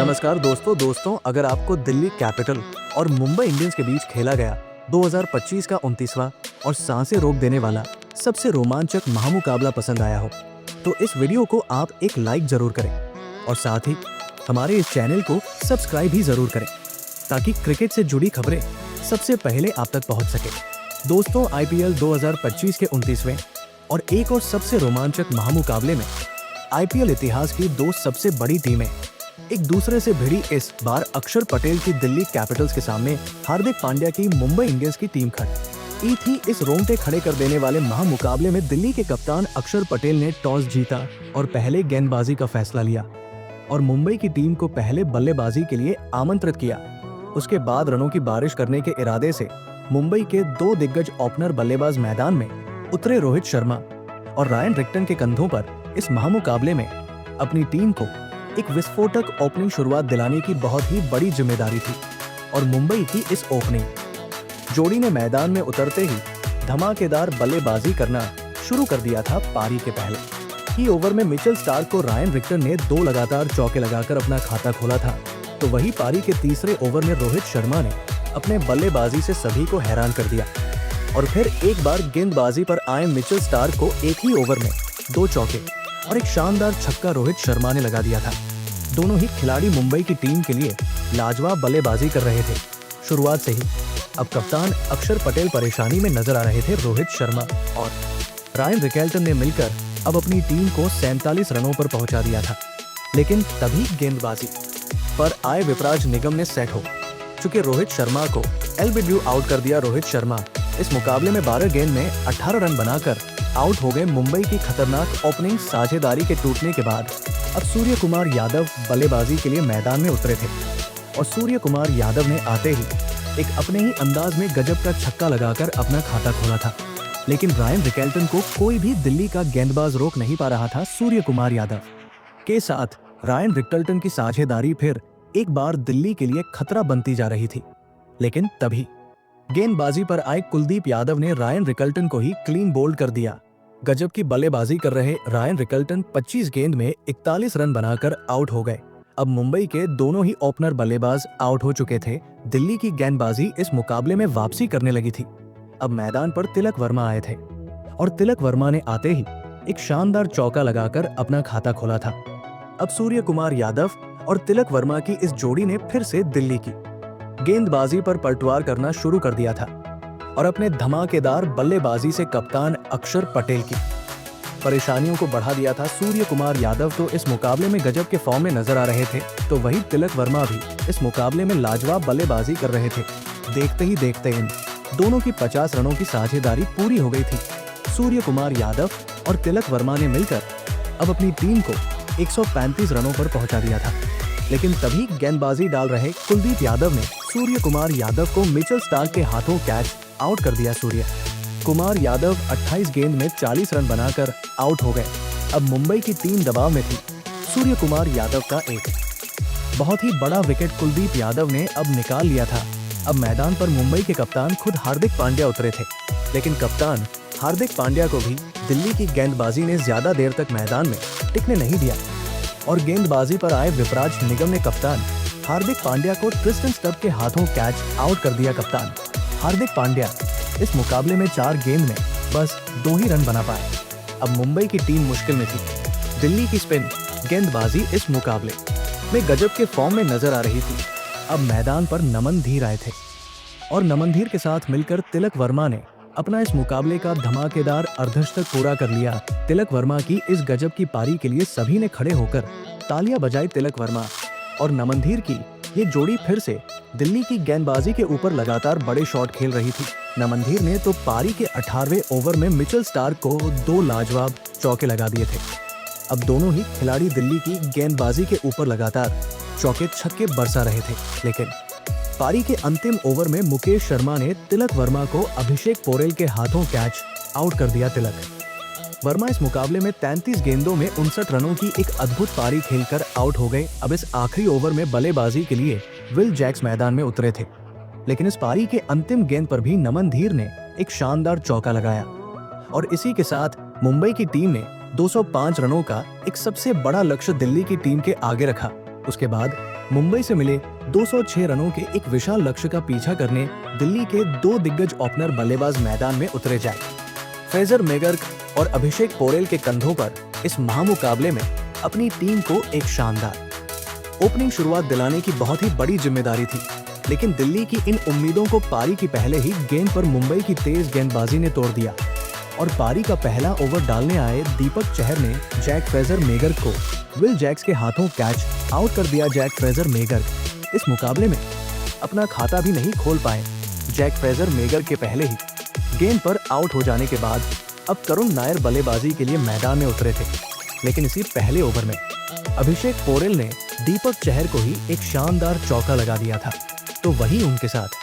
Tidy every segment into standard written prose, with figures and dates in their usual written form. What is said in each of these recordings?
नमस्कार दोस्तों, अगर आपको दिल्ली कैपिटल और मुंबई इंडियंस के बीच खेला गया 2025 का 29वां और सांसें रोक देने वाला सबसे रोमांचक महामुकाबला पसंद आया हो तो इस वीडियो को आप एक लाइक जरूर करें और साथ ही हमारे इस चैनल को सब्सक्राइब भी जरूर करें ताकि क्रिकेट से जुड़ी खबरें सबसे पहले आप तक पहुंच सके। दोस्तों, IPL 2025 के 29वें और एक और सबसे रोमांचक महामुकाबले में IPL इतिहास की दो सबसे बड़ी टीमें एक दूसरे से भिड़ी। इस बार अक्षर पटेल की दिल्ली कैपिटल्स के सामने हार्दिक पांड्या की मुंबई इंडियंस की टीम खड़ी थी। इस रोंगटे खड़े कर देने वाले महामुकाबले में दिल्ली के कप्तान अक्षर पटेल ने टॉस जीता और पहले गेंदबाजी का फैसला लिया और मुंबई की टीम को पहले बल्लेबाजी के लिए आमंत्रित किया। उसके बाद रनों की बारिश करने के इरादे से मुंबई के दो दिग्गज ओपनर बल्लेबाज मैदान में उतरे। रोहित शर्मा और रायन रिक्टन के कंधों पर इस महामुकाबले में अपनी टीम को एक विस्फोटक ओपनिंग शुरुआत दिलाने की बहुत ही बड़ी जिम्मेदारी थी और मुंबई की इस ओपनिंग जोड़ी ने मैदान में उतरते ही धमाकेदार बल्लेबाजी करना शुरू कर दिया था। पारी के पहले ही ओवर में मिचेल स्टार्क को रायन रिक्टन ने दो लगातार चौके लगाकर अपना खाता खोला था, तो वही पारी के तीसरे ओवर में रोहित शर्मा ने अपने बल्लेबाजी से सभी को हैरान कर दिया और फिर एक बार गेंदबाजी पर आए मिचेल स्टार्क को एक ही ओवर में दो चौके और एक शानदार छक्का रोहित शर्मा ने लगा दिया था। दोनों ही खिलाड़ी मुंबई की टीम के लिए लाजवाब बल्लेबाजी कर रहे थे शुरुआत से ही। अब कप्तान अक्षर पटेल परेशानी में नजर आ रहे थे। रोहित शर्मा और रायन रिकेल्टन ने मिलकर अब अपनी टीम को 47 रनों पर पहुंचा दिया था, लेकिन तभी गेंदबाजी पर आए विपराज निगम ने सेट हो चुके रोहित शर्मा को एलबीडब्ल्यू आउट कर दिया। रोहित शर्मा इस मुकाबले में 12 गेंद में 18 रन बनाकर आउट हो गए। मुंबई की खतरनाक ओपनिंग साझेदारी के टूटने के बाद अब सूर्य कुमार यादव बल्लेबाजी के लिए मैदान में उतरे थे और सूर्य कुमार यादव ने आते ही एक अपने ही अंदाज में गजब का छक्का लगाकर अपना खाता खोला था, लेकिन रायन रिकेल्टन को कोई भी दिल्ली का गेंदबाज रोक नहीं पा रहा था। सूर्य कुमार यादव के साथ रायन रिकेल्टन की साझेदारी फिर एक बार दिल्ली के लिए खतरा बनती जा रही थी, लेकिन तभी गेंदबाजी पर आए कुलदीप यादव ने रायन रिकेल्टन को ही क्लीन बोल्ड कर दिया। गजब की बल्लेबाजी कर रहे रायन रिकेल्टन 25 गेंद में 41 रन बनाकर आउट हो गए। अब मुंबई के दोनों ही ओपनर बल्लेबाज आउट हो चुके थे। दिल्ली की गेंदबाजी इस मुकाबले में वापसी करने लगी थी। अब मैदान पर तिलक वर्मा आए थे और तिलक वर्मा ने आते ही एक शानदार चौका लगाकर अपना खाता खोला था। अब सूर्य कुमार यादव और तिलक वर्मा की इस जोड़ी ने फिर से दिल्ली की गेंदबाजी पर पलटवार करना शुरू कर दिया था और अपने धमाकेदार बल्लेबाजी से कप्तान अक्षर पटेल की परेशानियों को बढ़ा दिया था। सूर्य कुमार यादव तो इस मुकाबले में गजब के फॉर्म में नजर आ रहे थे, तो वही तिलक वर्मा भी इस मुकाबले में लाजवाब बल्लेबाजी कर रहे थे। देखते ही देखते इन दोनों की 50 रनों की साझेदारी पूरी हो गई थी। सूर्य कुमार यादव और तिलक वर्मा ने मिलकर अब अपनी टीम को 135 रनों पर पहुंचा दिया था, लेकिन तभी गेंदबाजी डाल रहे कुलदीप यादव ने सूर्य कुमार यादव को मिचेल स्टार्क के हाथों कैच आउट कर दिया। सूर्य कुमार यादव 28 गेंद में 40 रन बनाकर आउट हो गए। अब मुंबई की टीम दबाव में थी। सूर्य कुमार यादव का एक बहुत ही बड़ा विकेट कुलदीप यादव ने अब निकाल लिया था। अब मैदान पर मुंबई के कप्तान खुद हार्दिक पांड्या उतरे थे, लेकिन कप्तान हार्दिक पांड्या को भी दिल्ली की गेंदबाजी ने ज्यादा देर तक मैदान में टिकने नहीं दिया और गेंदबाजी पर आए विपराज निगम ने कप्तान हार्दिक पांड्या को ट्रिस्टन स्टब के हाथों कैच आउट कर दिया। कप्तान हार्दिक पांड्या इस मुकाबले में 4 गेंद में बस 2 ही रन बना पाए। अब मुंबई की टीम मुश्किल में थी। दिल्ली की स्पिन गेंदबाजी इस मुकाबले में गजब के फॉर्म में नजर आ रही थी। अब मैदान पर नमन धीर आए थे और नमन धीर के साथ मिलकर तिलक वर्मा ने अपना इस मुकाबले का धमाकेदार अर्धशतक पूरा कर लिया। तिलक वर्मा की इस गजब की पारी के लिए सभी ने खड़े होकर तालियां बजाई। तिलक वर्मा और नमन धीर की ये जोड़ी फिर से दिल्ली की गेंदबाजी के ऊपर लगातार बड़े शॉट खेल रही थी। नमन धीर ने तो पारी के 18वें ओवर में मिचेल स्टार्क को 2 लाजवाब चौके लगा दिए थे। अब दोनों ही खिलाड़ी दिल्ली की गेंदबाजी के ऊपर लगातार चौके छक्के बरसा रहे थे, लेकिन पारी के अंतिम ओवर में मुकेश शर्मा ने तिलक वर्मा को अभिषेक पोरेल के हाथों कैच आउट कर दिया। तिलक वर्मा इस मुकाबले में 33 गेंदों में 59 रनों की एक अद्भुत पारी खेलकर आउट हो गए। अब इस आखिरी ओवर में बल्लेबाजी के लिए विल जैक्स मैदान में उतरे थे, लेकिन इस पारी के अंतिम गेंद पर भी नमन धीर ने एक शानदार चौका लगाया और इसी के साथ मुंबई की टीम ने 205 रनों का एक सबसे बड़ा लक्ष्य दिल्ली की टीम के आगे रखा। उसके बाद मुंबई से मिले 206 रनों के एक विशाल लक्ष्य का पीछा करने दिल्ली के दो दिग्गज ओपनर बल्लेबाज मैदान में उतरे जाए। फ्रेजर मैगर्क और अभिषेक पोरेल के कंधों पर इस महामुकाबले में अपनी टीम को एक शानदार ओपनिंग शुरुआत दिलाने की बहुत ही बड़ी जिम्मेदारी थी, लेकिन दिल्ली की इन उम्मीदों को पारी की पहले ही गेंद पर मुंबई की तेज गेंदबाजी ने तोड़ दिया और पारी का पहला ओवर डालने आए दीपक चहर ने जैक फ्रेजर मैगर्क को विल जैक्स के हाथों कैच आउट कर दिया। जैक फ्रेजर मैगर्क इस मुकाबले में अपना खाता भी नहीं खोल पाए। जैक फ्रेजर मैगर्क के पहले ही गेंद पर आउट हो जाने के बाद अब करुण नायर बल्लेबाजी के लिए मैदान में उतरे थे, लेकिन इसी पहले ओवर में अभिषेक पोरेल ने दीपक चहर को ही एक शानदार चौका लगा दिया था। तो वही उनके साथ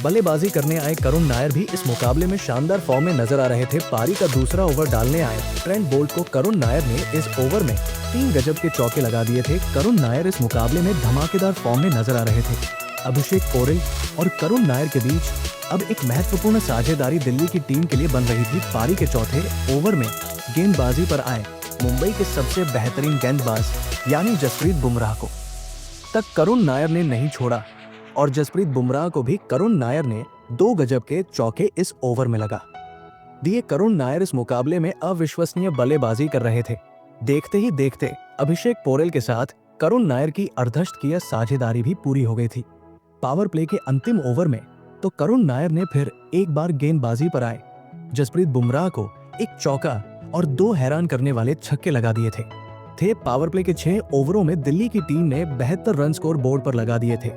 बल्लेबाजी करने आए करुण नायर भी इस मुकाबले में शानदार फॉर्म में नजर आ रहे थे। पारी का दूसरा ओवर डालने आए ट्रेंट बोल्ट को करुण नायर ने इस ओवर में 3 गजब के चौके लगा दिए थे। करुण नायर इस मुकाबले में धमाकेदार फॉर्म में नजर आ रहे थे। अभिषेक पोरेल और करुण नायर के बीच अब एक महत्वपूर्ण साझेदारी दिल्ली की टीम के लिए बन रही थी। पारी के चौथे ओवर में गेंदबाजी पर आए मुंबई के सबसे बेहतरीन गेंदबाज यानी जसप्रीत बुमराह को तक करुण नायर ने नहीं छोड़ा और जसप्रीत बुमराह को भी करुण नायर ने 2 गजब के चौके इस ओवर में लगा दिए। करुण नायर इस मुकाबले में अविश्वसनीय बल्लेबाजी कर रहे थे। देखते ही देखते अभिषेक पोरेल के साथ करुण नायर की अर्धशत की साझेदारी भी पूरी हो गई थी। पावर प्ले के अंतिम ओवर में तो करुण नायर ने फिर एक बार गेंदबाजी पर आए जसप्रीत बुमराह को एक चौका और 2 हैरान करने वाले छक्के लगा दिए थे। पावर प्ले के 6 ओवरों में दिल्ली की टीम ने 72 रन स्कोर बोर्ड पर लगा दिए थे।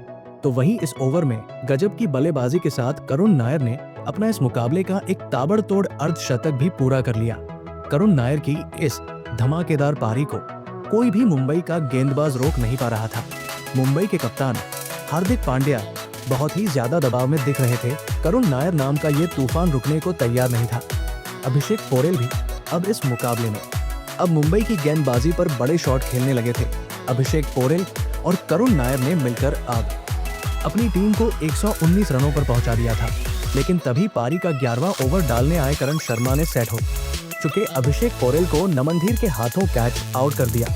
तो वहीं इस ओवर में गजब की बल्लेबाजी के साथ करुण नायर ने अपना इस मुकाबले का एक ताबड़तोड़ अर्धशतक भी पूरा कर लिया। करुण नायर की इस धमाकेदार पारी को कोई भी मुंबई का गेंदबाज रोक नहीं पा रहा था। मुंबई के कप्तान हार्दिक पांड्या बहुत ही ज्यादा दबाव में दिख रहे थे। करुण नायर नाम का ये तूफान रुकने को तैयार नहीं था। अभिषेक पोरेल भी अब इस मुकाबले में अब मुंबई की गेंदबाजी पर बड़े शॉट खेलने लगे थे। अभिषेक पोरेल और करुण नायर ने मिलकर अब अपनी टीम को 119 रनों पर पहुंचा दिया था, लेकिन तभी पारी का 11वां ओवर डालने आए करण शर्मा ने सेट हो चुके अभिषेक पोरेल को नमनधीर के हाथों कैच आउट कर दिया।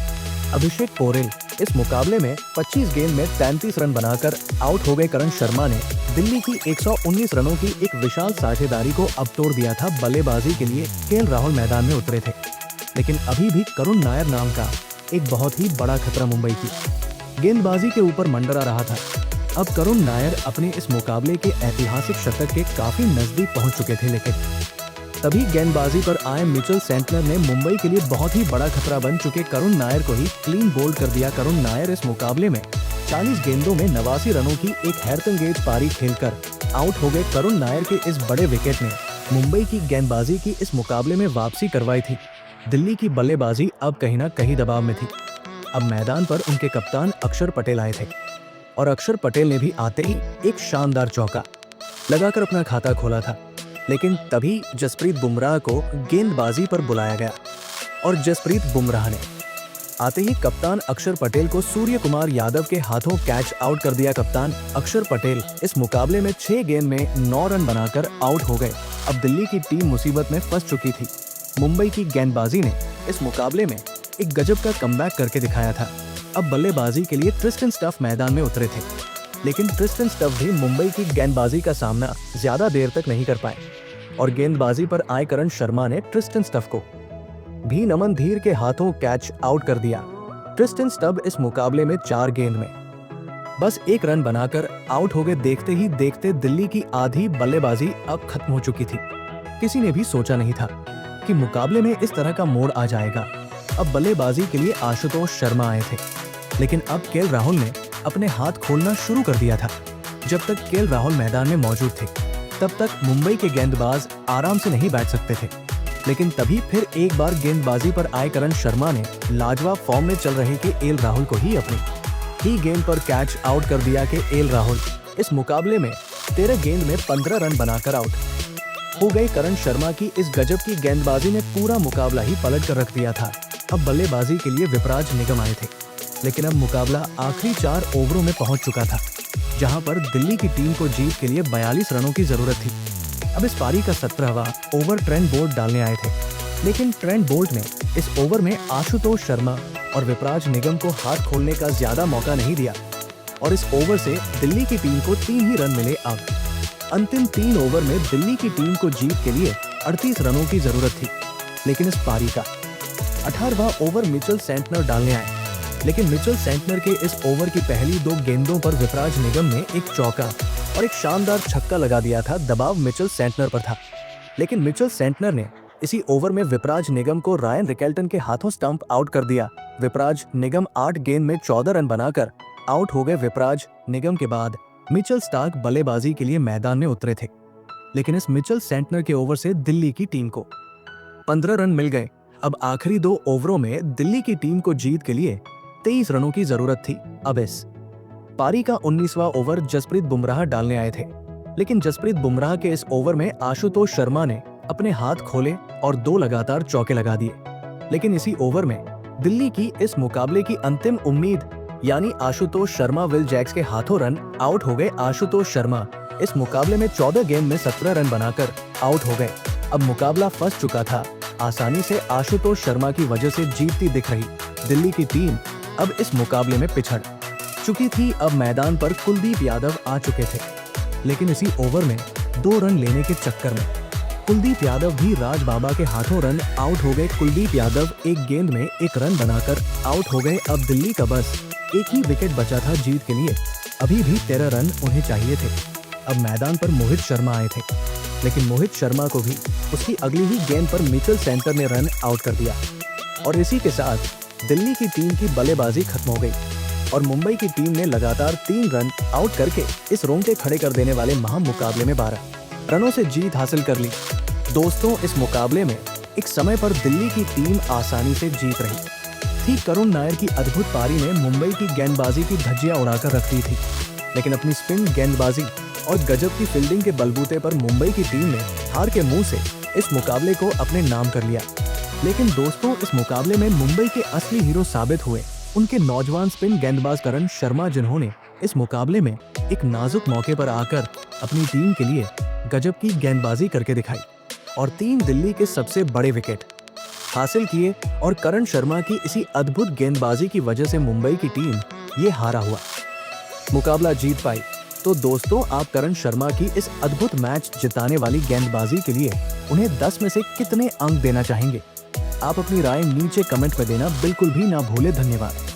अभिषेक पोरेल इस मुकाबले में 25 गेंद में 33 रन बनाकर आउट हो गए। करण शर्मा ने दिल्ली की 119 रनों की एक विशाल साझेदारी को अब तोड़ दिया था। बल्लेबाजी के लिए केएल राहुल मैदान में उतरे थे, लेकिन अभी भी करुण नायर नाम का एक बहुत ही बड़ा खतरा मुंबई की गेंदबाजी के ऊपर मंडरा रहा था। अब करुण नायर अपने इस मुकाबले के ऐतिहासिक शतक के काफी नजदीक पहुंच चुके थे, लेकिन तभी गेंदबाजी पर आए मिचेल सेंटनर ने मुंबई के लिए बहुत ही बड़ा खतरा बन चुके करुण नायर को ही क्लीन बोल्ड कर दिया। करुण नायर इस मुकाबले में 40 गेंदों में 89 रनों की एक हैरतअंगेज पारी खेलकर आउट हो गए। करुण नायर के इस बड़े विकेट ने मुंबई की गेंदबाजी की इस मुकाबले में वापसी करवाई थी। दिल्ली की बल्लेबाजी अब कहीं ना कहीं दबाव में थी। अब मैदान पर उनके कप्तान अक्षर पटेल आए थे और अक्षर पटेल ने भी आते ही एक शानदार चौका लगाकर अपना खाता खोला था, लेकिन तभी जसप्रीत बुमराह को गेंदबाजी पर बुलाया गया और जसप्रीत बुमराह ने आते ही कप्तान अक्षर पटेल को सूर्य कुमार यादव के हाथों कैच आउट कर दिया। कप्तान अक्षर पटेल इस मुकाबले में 6 गेंद में 9 रन बनाकर आउट हो गए। अब दिल्ली की टीम मुसीबत में फंस चुकी थी। मुंबई की गेंदबाजी ने इस मुकाबले में एक गजब का कमबैक करके दिखाया था। अब बल्लेबाजी के लिए ट्रिस्टन स्टफ मैदान में उतरे थे, लेकिन ट्रिस्टन स्टफ भी मुंबई की गेंदबाजी का सामना ज्यादा देर तक नहीं कर पाए और गेंदबाजी पर आए करण शर्मा ने ट्रिस्टन स्टफ को भी नमन धीर के हाथों कैच आउट कर दिया। ट्रिस्टन स्टफ इस मुकाबले में 4 गेंद में बस 1 रन बनाकर आउट हो गए। देखते ही देखते दिल्ली की आधी बल्लेबाजी अब खत्म हो चुकी थी। किसी ने भी सोचा नहीं था कि मुकाबले में इस तरह का मोड़ आ जाएगा। अब बल्लेबाजी के लिए आशुतोष शर्मा आए थे, लेकिन अब केएल राहुल ने अपने हाथ खोलना शुरू कर दिया था। जब तक केएल राहुल मैदान में मौजूद थे, तब तक मुंबई के गेंदबाज आराम से नहीं बैठ सकते थे, लेकिन तभी फिर एक बार गेंदबाजी पर आए करण शर्मा ने लाजवाब फॉर्म में चल रहे केएल राहुल को ही अपनी ही गेंद पर कैच आउट कर दिया। केएल राहुल इस मुकाबले में 13 गेंद में 15 रन बनाकर आउट हो गए। करण शर्मा की इस गजब की गेंदबाजी ने पूरा मुकाबला ही पलट कर रख दिया था। अब बल्लेबाजी के लिए विपराज निगम आए थे, लेकिन अब मुकाबला आखिरी 4 ओवरों में पहुंच चुका था, जहां पर दिल्ली की टीम को जीत के लिए 42 रनों की जरूरत थी। अब इस पारी का 17वां ओवर ट्रेंट बोल्ट डालने आए थे, लेकिन ट्रेंट बोल्ट ने इस ओवर में आशुतोष शर्मा और विपराज निगम को हाथ खोलने का ज्यादा मौका नहीं दिया और इस ओवर से दिल्ली की टीम को 3 ही रन मिले। अब अंतिम 3 ओवर में दिल्ली की टीम को जीत के लिए 38 रनों की जरूरत थी, लेकिन इस पारी का 18वां ओवर मिचेल सेंटनर डालने आए, लेकिन मिचेल सेंटनर के इस ओवर की पहली 2 गेंदों पर विपराज निगम ने एक चौका और एक शानदार छक्का लगा दिया था। दबाव मिचेल सेंटनर पर था, लेकिन मिचेल सेंटनर ने इसी ओवर में विपराज निगम को रायन रिकेल्टन के हाथों स्टंप आउट कर दिया। विपराज निगम 8 गेंद में 14 रन बनाकर आउट हो गए। विपराज निगम के बाद मिचेल स्टार्क बल्लेबाजी के लिए मैदान में उतरे थे, लेकिन इस मिचेल सेंटनर के ओवर से दिल्ली की टीम को 15 रन मिल गए। अब आखिरी 2 ओवरों में दिल्ली की टीम को जीत के लिए 23 रनों की जरूरत थी। अब इस पारी का 19वां ओवर जसप्रीत बुमराह डालने आए थे, लेकिन जसप्रीत बुमराह के इस ओवर में आशुतोष शर्मा ने अपने हाथ खोले और 2 लगातार चौके लगा दिए। लेकिन इसी ओवर में दिल्ली की इस मुकाबले की अंतिम उम्मीद यानी आशुतोष शर्मा विल जैक्स के हाथों रन आउट हो गए। आशुतोष शर्मा इस मुकाबले में 14 गेंद में 17 रन बनाकर आउट हो गए। अब मुकाबला फंस चुका था। आसानी से आशुतोष शर्मा की वजह से जीतती दिख रही दिल्ली की टीम अब इस मुकाबले में पिछड़ चुकी थी। अब मैदान पर कुलदीप यादव आ चुके थे, लेकिन इसी ओवर में 2 रन लेने के चक्कर में कुलदीप यादव भी राज बाबा के हाथों रन आउट हो गए। कुलदीप यादव 1 गेंद में 1 रन बनाकर आउट हो गए। अब दिल्ली का बस 1 ही विकेट बचा था जीत के लिए। अभी भी 13 रन उन्हें चाहिए थे। अब मैदान पर मोहित शर्मा आए थे, लेकिन मोहित शर्मा को भी उसकी अगली ही गेंद पर मिचेल सेंटनर ने रन आउट कर दिया और इसी के साथ दिल्ली की टीम की बल्लेबाजी खत्म हो गई और मुंबई की टीम ने लगातार 3 रन आउट करके इस रोंगटे खड़े कर देने वाले महामुकाबले में 12 रनों से जीत हासिल कर ली। दोस्तों, इस मुकाबले में एक समय पर दिल्ली की टीम आसानी से जीत रही थी। करुण नायर की अद्भुत पारी ने मुंबई की गेंदबाजी की धज्जियां उड़ाकर रख दी थी, लेकिन अपनी स्पिन गेंदबाजी और गजब की फील्डिंग के बलबूते पर मुंबई की टीम ने हार के मुंह से इस मुकाबले को अपने नाम कर लिया। लेकिन दोस्तों, इस मुकाबले में मुंबई के असली हीरो साबित हुए उनके नौजवान स्पिन गेंदबाज करण शर्मा, जिन्होंने इस मुकाबले में एक नाजुक मौके पर आकर अपनी टीम के लिए गजब की गेंदबाजी करके दिखाई और 3 दिल्ली के सबसे बड़े विकेट हासिल किए और करण शर्मा की इसी अद्भुत गेंदबाजी की वजह से मुंबई की टीम ये हारा हुआ मुकाबला जीत पाई। तो दोस्तों, आप करण शर्मा की इस अद्भुत मैच जिताने वाली गेंदबाजी के लिए उन्हें 10 में से कितने अंक देना चाहेंगे? आप अपनी राय नीचे कमेंट में देना बिल्कुल भी ना भूले। धन्यवाद।